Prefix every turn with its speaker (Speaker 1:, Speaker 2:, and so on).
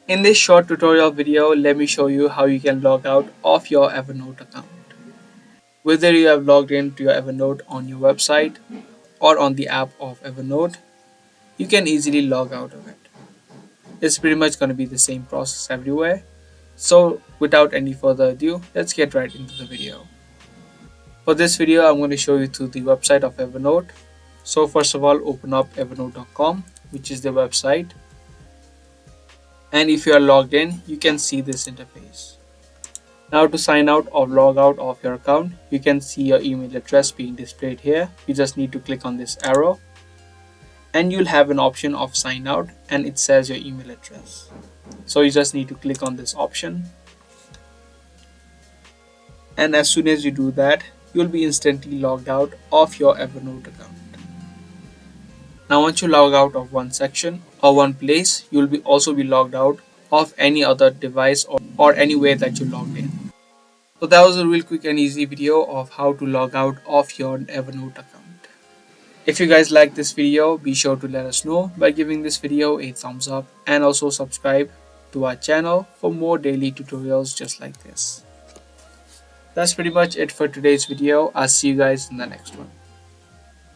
Speaker 1: In this short tutorial video, let me show you how you can log out of your Evernote account. Whether you have logged into your Evernote on your website or on the app of Evernote, you can easily log out of it. It's pretty much going to be the same process everywhere. So without any further ado, let's get right into the video. For this video, I'm going to show you to the website of Evernote. So first of all, open up evernote.com, which is the website. And if you are logged in, you can see this interface. Now to sign out or log out of your account, you can see your email address being displayed here. You just need to click on this arrow and you'll have an option of sign out and it says your email address. So you just need to click on this option. And as soon as you do that, you'll be instantly logged out of your Evernote account. Now once you log out of one section or one place, you'll also be logged out of any other device or anywhere that you logged in. So that was a real quick and easy video of how to log out of your Evernote account. If you guys like this video, be sure to let us know by giving this video a thumbs up and also subscribe to our channel for more daily tutorials just like this. That's pretty much it for today's video. I'll see you guys in the next one.